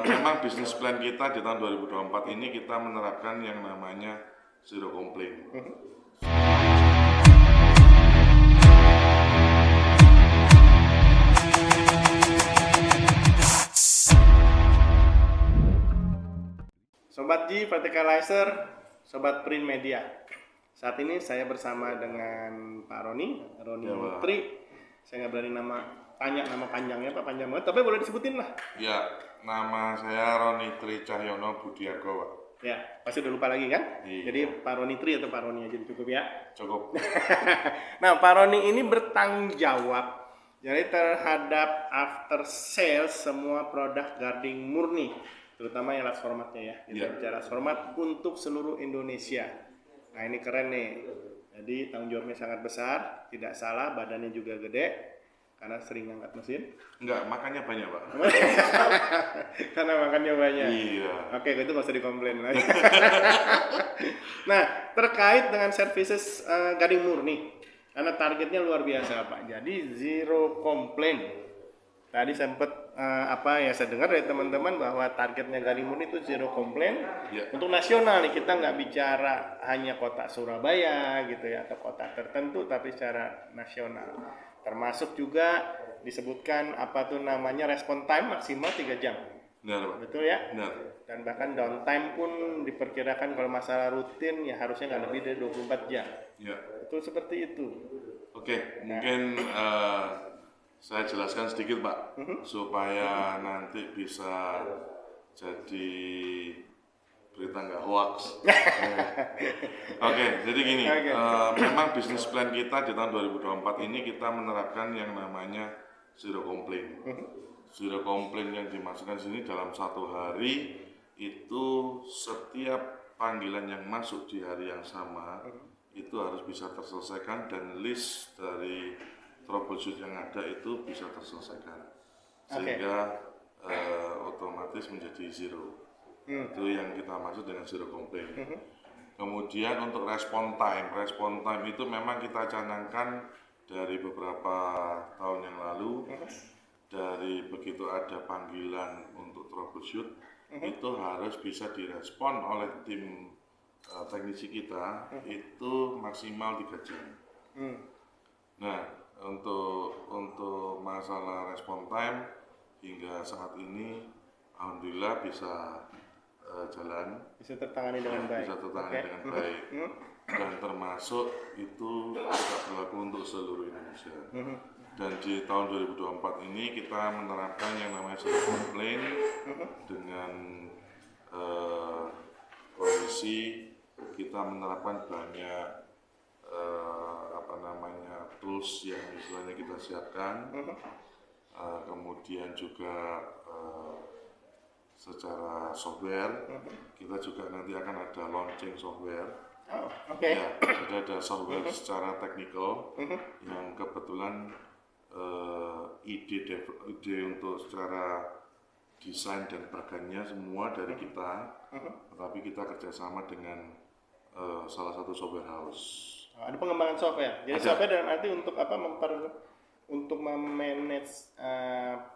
memang bisnis plan kita di tahun 2024 ini kita menerapkan yang namanya zero complaint. Sobat G Verticalizer, Sobat Print Media. Saat ini saya bersama dengan Pak Roni Tri. Saya nggak berani tanya nama panjangnya Pak, panjang banget, tapi boleh disebutin lah. Ya, nama saya Roni Tri Cahyono Budiargo, Pak. Ya, pasti udah lupa lagi kan? Iya. Jadi Pak Roni Tri atau Pak Roni aja cukup ya? Cukup. Nah, Pak Roni ini bertanggung jawab jadi terhadap after sales semua produk guarding murni, terutama yang large formatnya ya. Kita bicara format untuk seluruh Indonesia. Nah, ini keren nih. Jadi tanggung jawabnya sangat besar, tidak salah, badannya juga gede karena sering ngangkat mesin. Enggak, makannya banyak, Pak. Karena makannya banyak. Iya. Oke, itu nggak usah dikomplain lagi. Nah, terkait dengan services guarding murni, karena targetnya luar biasa Pak. Jadi zero complaint. Tadi sempat saya dengar dari teman-teman bahwa targetnya guarding murni itu zero complaint. Untuk nasional nih, kita nggak bicara hanya kota Surabaya gitu ya atau kota tertentu, tapi secara nasional. Termasuk juga disebutkan respon time maksimal 3 jam. Benar, Pak. Betul ya? Benar. Dan bahkan downtime pun diperkirakan kalau masalah rutin ya harusnya nggak lebih dari 24 jam. Ya. Betul seperti itu. Oke, mungkin saya jelaskan sedikit, Pak, supaya nanti bisa jadi berita nggak hoax. Oke, jadi gini, memang bisnis plan kita di tahun 2024 ini kita menerapkan yang namanya zero complaint. Zero complaint yang dimaksudkan di sini dalam 1 hari itu setiap panggilan yang masuk di hari yang sama itu harus bisa terselesaikan dan list dari troubleshoot yang ada itu bisa terselesaikan sehingga otomatis menjadi zero. Itu yang kita maksud dengan zero complaint. Kemudian untuk respon time itu memang kita canangkan dari beberapa tahun yang lalu. Dari begitu ada panggilan untuk troubleshoot itu harus bisa direspon oleh tim teknisi kita itu maksimal 3 jam. Nah, untuk masalah respon time hingga saat ini alhamdulillah bisa jalan, bisa tertangani dengan baik. Dengan baik. Dan termasuk itu juga berlaku untuk seluruh Indonesia. Dan di tahun 2024 ini kita menerapkan yang namanya zero complaint dengan kondisi kita menerapkan banyak tools yang istilahnya kita siapkan, kemudian juga secara software kita juga nanti akan ada launching software. Jadi ada software secara teknikal yang kebetulan ide untuk secara desain dan bagannya semua dari kita, tetapi kita kerjasama dengan salah satu software house. Ada pengembangan software. Jadi software dalam arti untuk apa? Untuk memanage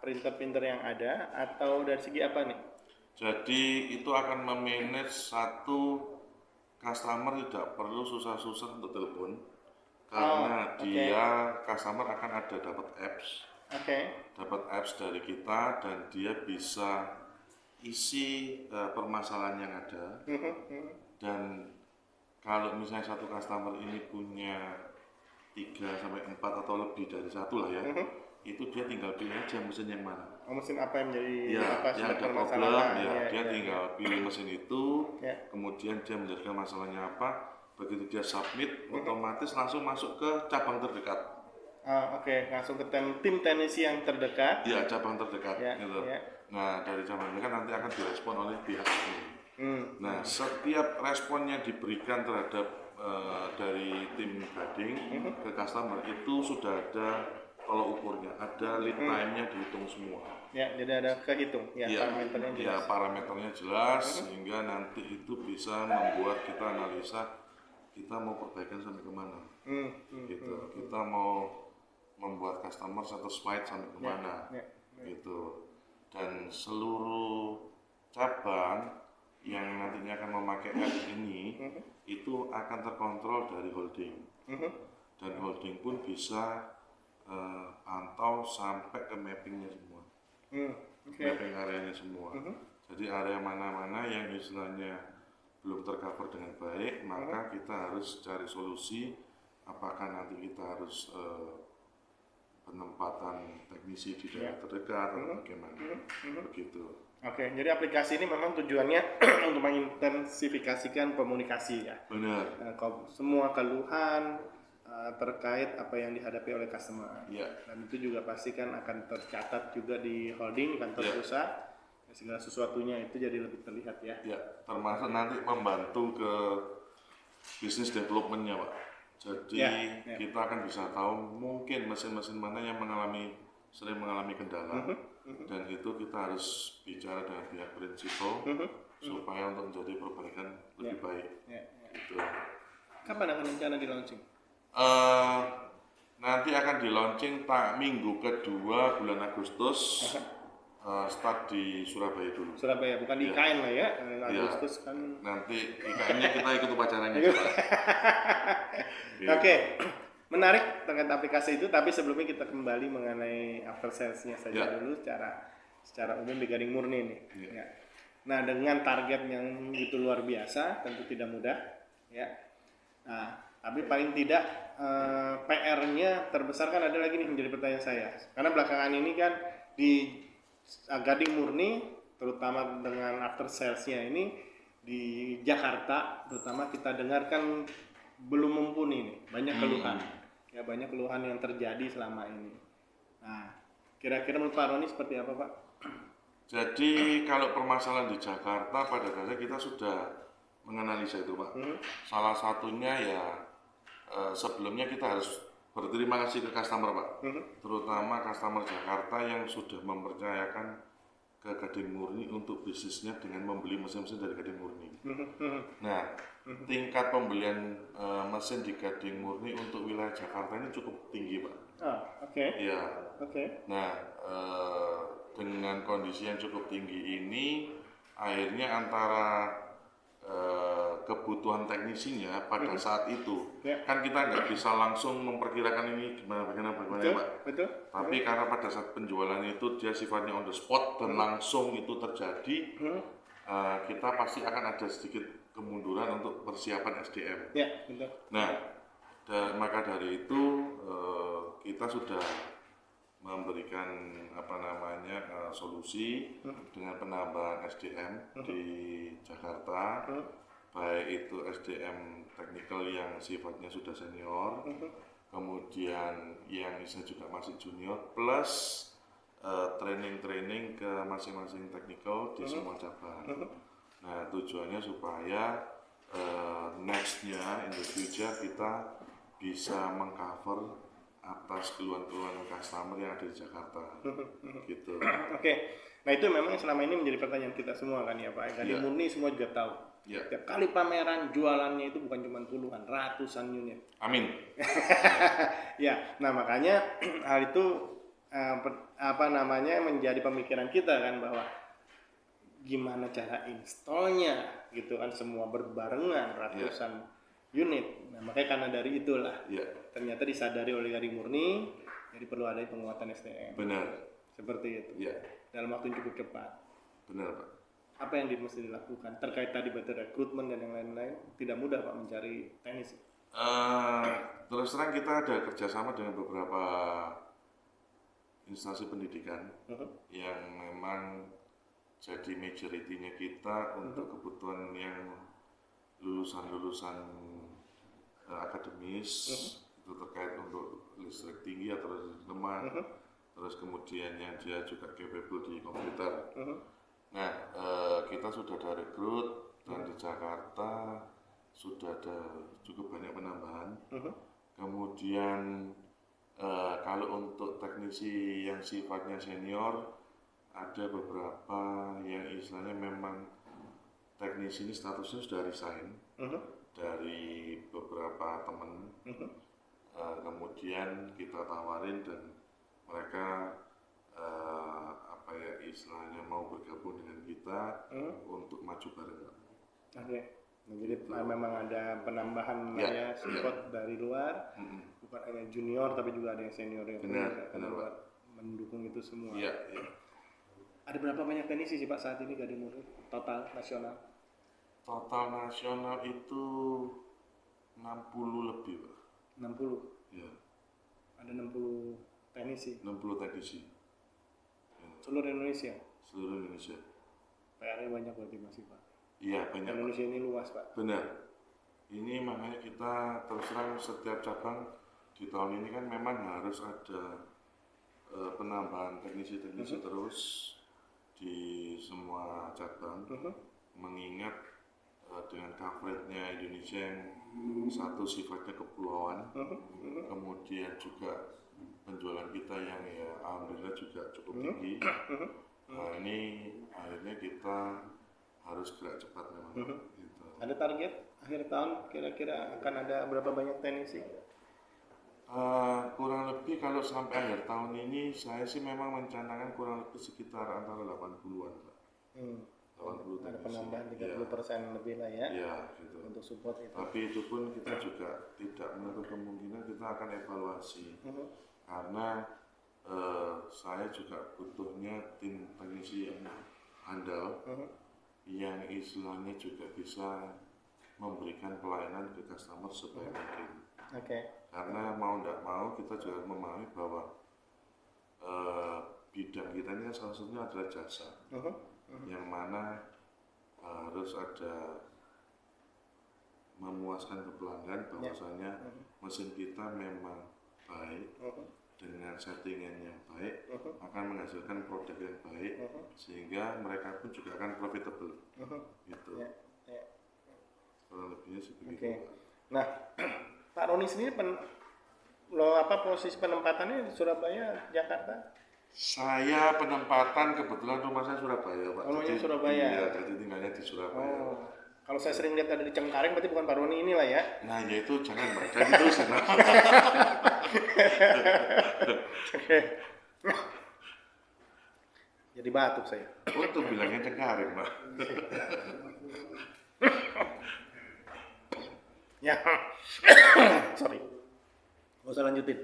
printer-printer yang ada atau dari segi apa nih? Jadi itu akan memanage satu customer tidak perlu susah-susah untuk telepon karena customer akan ada dapat apps dari kita dan dia bisa isi permasalahan yang ada. Dan kalau misalnya satu customer ini punya 3-4 atau lebih dari satu lah ya, itu dia tinggal pilih aja mesin yang mana. Mesin apa yang menjadi yang ada problem, dia tinggal pilih mesin itu, kemudian dia menjelaskan masalahnya apa. Begitu dia submit, otomatis langsung masuk ke cabang terdekat. Langsung ke tim teknisi yang terdekat. Iya, cabang terdekat. Gitu. Nah, dari cabang terdekat nanti akan direspon oleh pihak ini. Nah, setiap respon yang diberikan terhadap dari tim guarding ke customer itu sudah ada kalau ukurnya, ada lead time-nya dihitung semua. Ya, jadi ada kehitung. Parameternya jelas. Parameternya jelas sehingga nanti itu bisa membuat kita analisa kita mau perbaikan sampai kemana. Kita mau membuat customer satisfied sampai kemana. Gitu. dan seluruh cabang yang nantinya akan memakai app ini itu akan terkontrol dari holding, dan holding pun bisa pantau sampai ke mappingnya semua, mapping areanya semua. Jadi area mana-mana yang istilahnya belum tercover dengan baik, maka kita harus cari solusi. Apakah nanti kita harus penempatan teknisi di daerah terdekat atau bagaimana, begitu. Oke, jadi aplikasi ini memang tujuannya untuk mengintensifikasikan komunikasi ya. Benar. Semua keluhan terkait apa yang dihadapi oleh customer. Ya. Dan itu juga pasti kan akan tercatat juga di holding, di kantor pusat. Segala sesuatunya itu jadi lebih terlihat ya. Ya, termasuk nanti membantu ke bisnis development-nya, Pak. Jadi kita akan bisa tahu mungkin mesin-mesin mana yang sering mengalami kendala, dan itu kita harus bicara dengan pihak prinsipal supaya untuk menjadi perbaikan lebih baik. Gitu. Kapan akan rencana di launching? Nanti akan di launching minggu kedua bulan Agustus. Start di Surabaya dulu. Surabaya, bukan di IKN lah ya. Agustus kan. Nanti IKN-nya kita ikut upacaranya. Oke, menarik terkait aplikasi itu. Tapi sebelumnya kita kembali mengenai after sales-nya saja dulu secara umum di Gading Murni nih. Ya. Nah, dengan target yang begitu luar biasa, tentu tidak mudah. Ya. Nah, tapi paling tidak PR-nya terbesar kan ada lagi nih menjadi pertanyaan saya. Karena belakangan ini kan di Gading Murni, terutama dengan after sales-nya ini di Jakarta, terutama kita dengarkan belum mumpuni nih, banyak keluhan. Ya, banyak keluhan yang terjadi selama ini. Nah, kira-kira menurut Pak Roni seperti apa, Pak? Jadi kalau permasalahan di Jakarta pada dasarnya kita sudah menganalisa itu, Pak. Salah satunya ya sebelumnya kita harus berterima kasih ke customer, Pak, terutama customer Jakarta yang sudah mempercayakan ke Gading Murni untuk bisnisnya dengan membeli mesin-mesin dari Gading Murni. Nah, tingkat pembelian mesin di Gading Murni untuk wilayah Jakarta ini cukup tinggi, Pak. Iya. Nah, dengan kondisi yang cukup tinggi ini, akhirnya antara kebutuhan teknisinya pada saat itu kan kita nggak bisa langsung memperkirakan ini gimana ya, Pak. Betul. Tapi karena pada saat penjualan itu dia sifatnya on the spot dan langsung itu terjadi, kita pasti akan ada sedikit kemunduran untuk persiapan SDM. Ya, betul. Nah, maka dari itu kita sudah memberikan solusi dengan penambahan SDM di Jakarta, baik itu SDM teknikal yang sifatnya sudah senior, kemudian yang juga masih junior, plus training ke masing-masing teknikal di semua cabang. Nah, tujuannya supaya next-nya in the future kita bisa mengcover atas keluhan-keluhan customer yang ada di Jakarta, gitu. Oke. Nah, itu memang selama ini menjadi pertanyaan kita semua kan ya, Pak. Gading Murni semua juga tahu. Tiap kali pameran jualannya itu bukan cuma puluhan, ratusan unit. Amin. Ya, nah makanya hal itu menjadi pemikiran kita kan, bahwa gimana cara installnya gitu kan, semua berbarengan ratusan unit. Nah, makanya karena dari itulah ternyata disadari oleh Gading Murni, jadi perlu ada penguatan SDM. Benar. Seperti itu. Dalam waktu yang cukup cepat. Benar, Pak. Apa yang mesti dilakukan terkait tadi betul rekrutmen dan yang lain-lain? Tidak mudah, Pak, mencari teknisi. Terus terang kita ada kerjasama dengan beberapa instansi pendidikan yang memang jadi majority-nya kita untuk kebutuhan yang lulusan akademis, itu terkait untuk listrik tinggi atau listrik lemah, terus kemudian yang dia juga capable di komputer. Nah, kita sudah ada rekrut, dan di Jakarta sudah ada cukup banyak penambahan. Kemudian kalau untuk teknisi yang sifatnya senior, ada beberapa yang istilahnya memang teknisi ini statusnya sudah resign dari beberapa teman. Kemudian kita tawarin dan mereka kayak istilahnya mau bergabung dengan kita untuk maju bareng Pak. Oke. Nah, jadi memang ada penambahan Ya, support dari luar, bukan hanya junior tapi juga ada yang senior yang benar buat Pak. mendukung itu semua. Iya. Ada berapa banyak teknisi sih Pak saat ini Gading Murni total nasional? Total nasional itu 60 lebih Pak. 60. Ya. Ada 60 teknisi. 60 teknisi. Ya. Seluruh Indonesia. Seluruh Indonesia. PR-nya banyak berarti masih Pak. Iya banyak. Indonesia ini luas Pak. Benar. Ini makanya kita terus terang setiap cabang di tahun ini kan memang harus ada penambahan teknisi-teknisi terus di semua cabang, mengingat dengan coveragenya Indonesia yang satu sifatnya kepulauan, kemudian juga penjualan kita yang ya alhamdulillah juga cukup tinggi. Nah ini akhirnya kita harus gerak cepat memang. Gitu. Ada target akhir tahun kira-kira akan ada berapa banyak teknisi? Kurang lebih kalau sampai akhir tahun ini saya sih memang mencanangkan kurang lebih sekitar antara 80-an Pak. 80 Ada teknisi. penambahan 30% lebih lah ya, Iya gitu. untuk support itu. Tapi itu pun kita juga tidak menutup kemungkinan kita akan evaluasi. Karena saya juga butuhnya tim teknisi yang handal, yang istilahnya juga bisa memberikan pelayanan ke customer sebaik mungkin. Karena mau tidak mau kita juga memahami bahwa bidang kita ini kan salah satunya adalah jasa, yang mana harus ada memuaskan ke pelanggan bahwasanya mesin kita memang baik, dengan settingan yang baik akan menghasilkan produk yang baik, sehingga mereka pun juga akan profitable. Gitu. Kurang lebihnya seperti itu. Nah, Pak Roni sendiri posisi penempatannya di Surabaya, Jakarta? Saya penempatan kebetulan rumah saya Surabaya Pak. Rumahnya Surabaya. Iya, jadi tinggalnya di Surabaya. Kalau saya sering lihat ada di Cengkareng, berarti bukan Pak Roni inilah ya? Nah, ya itu jangan Pak, jadi terus. Jadi batuk saya. Oh, tuh bilangnya Cengkareng Pak. Ya, sorry, nggak usah lanjutin.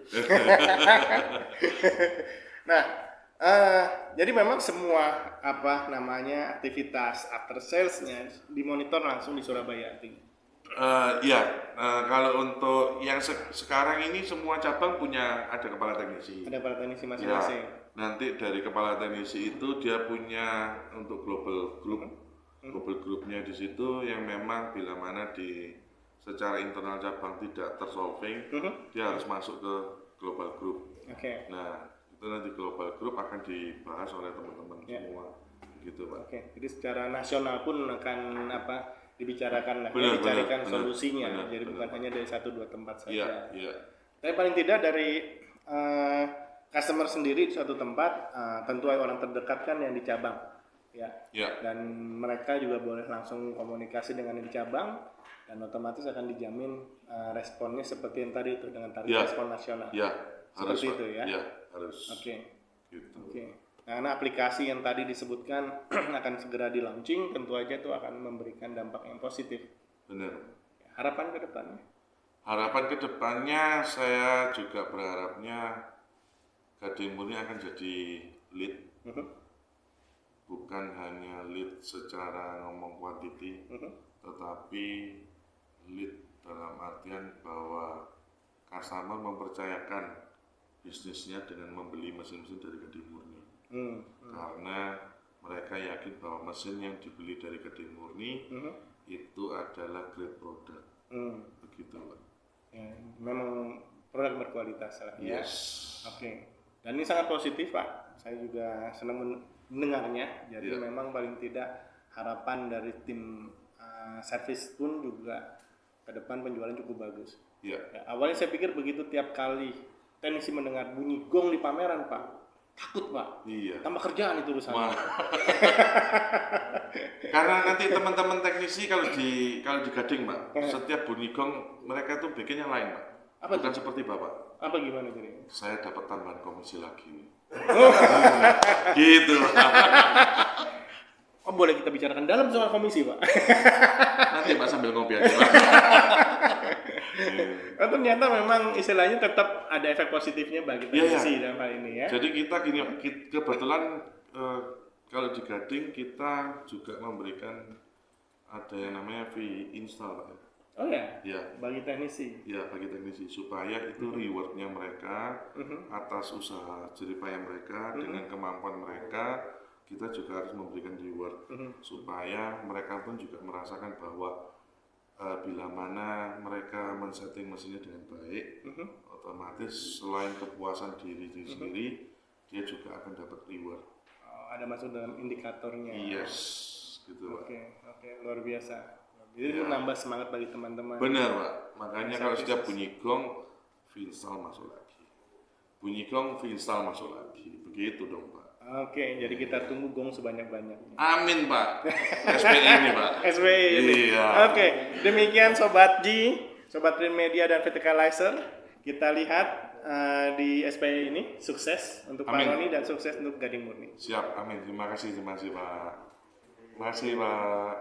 Nah, jadi memang semua aktivitas after salesnya dimonitor langsung di Surabaya. Kalau untuk yang sekarang ini semua cabang ada kepala teknisi. Ada kepala teknisi masing-masing. Ya, nanti dari kepala teknisi itu dia punya untuk global groupnya di situ yang memang bila mana secara internal cabang tidak tersolving, dia harus masuk ke global group. Nah, itu nanti global group akan dibahas oleh teman-teman semua, gitu Pak. Jadi secara nasional pun akan dibicarakan lah, dicarikan solusinya. Jadi bukan hanya dari 1-2 tempat saja. Tapi paling tidak dari customer sendiri di suatu tempat, tentu orang terdekat kan yang di cabang, dan mereka juga boleh langsung komunikasi dengan yang di cabang. Dan otomatis akan dijamin responnya seperti yang tadi itu dengan target respon nasional. Seperti itu ya. Harus. Gitu. Nah, karena aplikasi yang tadi disebutkan akan segera di launching, tentu aja itu akan memberikan dampak yang positif. Benar. Harapan ke depannya? Harapan ke depannya saya juga berharapnya Gading Murni akan jadi lead. Bukan hanya lead secara ngomong quantity, tetapi lead dalam artian bahwa customer mempercayakan bisnisnya dengan membeli mesin-mesin dari Gading Murni. Karena mereka yakin bahwa mesin yang dibeli dari Gading Murni itu adalah great product. Begitu Pak. Ya, memang produk berkualitas lah ya. Yes. Dan ini sangat positif Pak. Saya juga senang mendengarnya. Jadi memang paling tidak harapan dari tim servis pun juga ke depan penjualan cukup bagus. Awalnya saya pikir begitu tiap kali teknisi mendengar bunyi gong di pameran Pak, takut Pak. Tambah kerjaan itu urusannya. Karena nanti teman-teman teknisi kalau di Gading Pak, setiap bunyi gong mereka tuh bikin yang lain Pak. Bukan seperti Bapak. Apa gimana jadi? Saya dapat tambahan komisi lagi. Gitu Pak. Oh, boleh kita bicarakan dalam soal komisi, Pak. Nanti Pak sambil ngopi aja Pak. Oh, ternyata memang istilahnya tetap ada efek positifnya bagi Iya, teknisi iya. dalam hal ini ya. Jadi kita gini, kebetulan kalau di Gading kita juga memberikan ada yang namanya fee install Pak. Oh ya, Ya, bagi teknisi. ya bagi teknisi supaya itu rewardnya mereka atas usaha jeripaya mereka dengan kemampuan mereka, kita juga harus memberikan reward supaya mereka pun juga merasakan bahwa bila mana mereka men-setting mesinnya dengan baik, otomatis selain kepuasan diri sendiri, dia juga akan dapat reward. Oh, ada masuk dalam indikatornya. Yes, gitu Pak. Oke, luar biasa. Jadi itu nambah semangat bagi teman-teman. Benar Pak, makanya kalau setiap bunyi gong, install masuk lagi. Bunyi gong, install masuk lagi. Begitu dong Pak. Oke, jadi kita tunggu gong sebanyak-banyaknya. Amin Pak. SPI ini Pak. SWI ini. Iya. Oke, demikian Sobat G, Sobat Print Media dan Verticalizer. Kita lihat di SPI ini sukses untuk Pak Amin. Roni dan sukses untuk Gading Murni. Siap, amin. Terima kasih Pak. Terima kasih Pak.